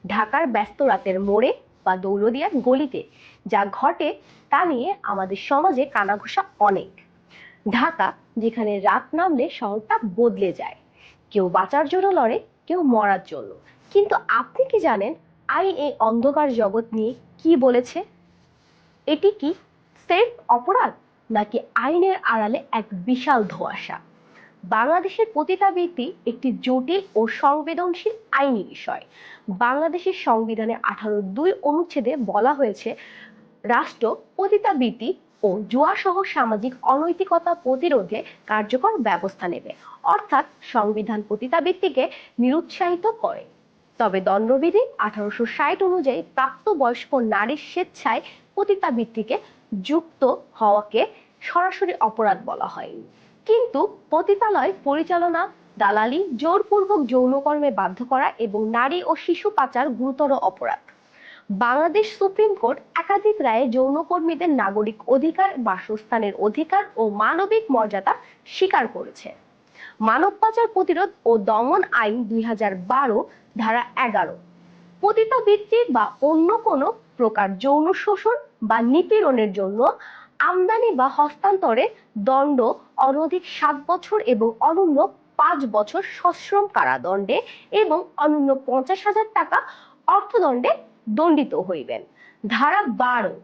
ঢাকার ব্যস্ত রাতের মোড়ে বা দৌলদিয়ার গলিতে যা ঘটে তা নিয়ে আমাদের সমাজে কানাঘুষা অনেক। ঢাকা যেখানে রাত নামলে শহরটা বদলে যায়, কেউ বাঁচার জন্য লড়ে, কেউ মরার জন্য। কিন্তু আপনি কি জানেন আইন এই অন্ধকার জগৎ নিয়ে কি বলেছে? এটি কি সেফ অপরাধ, নাকি আইনের আড়ালে এক বিশাল ধোঁয়াশা? বাংলাদেশের পতিতাবৃত্তি একটি জটিল ও সংবেদনশীল আইনি বিষয়। বাংলাদেশের সংবিধানে 18(2) অনুচ্ছেদে বলা হয়েছে, রাষ্ট্র পতিতাবৃত্তি ও জুয়াসহ সামাজিক অনৈতিকতা প্রতিরোধে কার্যকর ব্যবস্থা নেবে। অর্থাৎ সংবিধান পতিতাবৃত্তিকে নিরুৎসাহিত করে। তবে দণ্ডবিধি 1860 অনুযায়ী প্রাপ্তবয়স্ক নারীর স্বেচ্ছায় পতিতাবৃত্তিকে যুক্ত হওয়াকে সরাসরি অপরাধ বলা হয়নি। কিন্তু পতিতালয় পরিচালনা, দালালি, জোরপূর্বক যৌনকর্মে বাধ্য করা এবং নারী ও শিশু পাচার গুরুতর অপরাধ। বাংলাদেশ সুপ্রিম কোর্ট একাধিক রায়ে যৌনকর্মীদের নাগরিক অধিকার, বাসস্থানের অধিকার ও মানবিক মর্যাদা স্বীকার করেছে। মানব পাচার প্রতিরোধ ও দমন আইন 2012 ধারা 11 পতিতাবৃত্তি বা অন্য কোনো প্রকার যৌন শোষণ বা নিপীড়নের জন্য আমদানি বা হস্তান্তরে দণ্ড অনধিক 7 বছর এবং অনূন্য 5 বছর সশ্রম কারাদণ্ডে এবং অনূন্য 50,000 টাকা অর্থদণ্ডে দণ্ডিত হইবেন। ধারা 12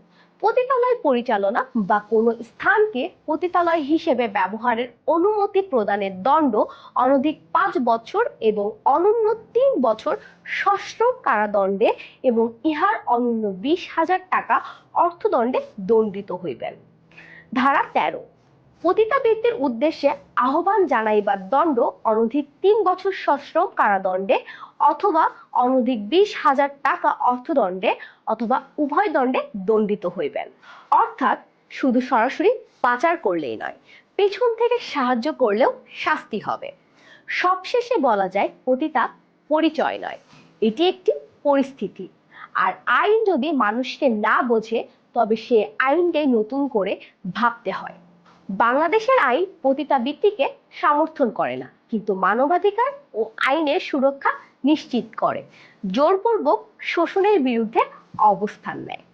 পতিতালয় পরিচালনা বা কোনো স্থানকে পতিতালয় হিসেবে ব্যবহারের অনুমতি প্রদানের দণ্ড অনধিক 5 বছর এবং অনূন্য 3 বছর সশ্রম কারাদণ্ডে এবং ইহার অনূন্য 20,000 টাকা অর্থদণ্ডে দণ্ডিত হইবেন। ধারা 13 পতিতাবৃত্তির উদ্দেশ্যে আহ্বান জানাইবার দণ্ড অনধিক 3 বছর সশ্রম কারাদণ্ডে অথবা অনধিক 20,000 টাকা অর্থদণ্ডে অথবা উভয় দণ্ডে দণ্ডিত হইবেন। অর্থাৎ শুধু সরাসরি পাচার করলেই নয়, পেছন থেকে সাহায্য করলেও শাস্তি হবে। সবশেষে বলা যায়, পতিতা পরিচয় নয়, এটি একটি পরিস্থিতি। আর আইন যদি মানুষকে না বোঝে, তবে সে আইনকে নতুন করে ভাবতে হয়। বাংলাদেশের আইন পতিতাবৃত্তিকে সমর্থন করে না, কিন্তু মানবাধিকার ও আইনের সুরক্ষা নিশ্চিত করে, জোরপূর্বক শোষণের বিরুদ্ধে অবস্থান নেয়।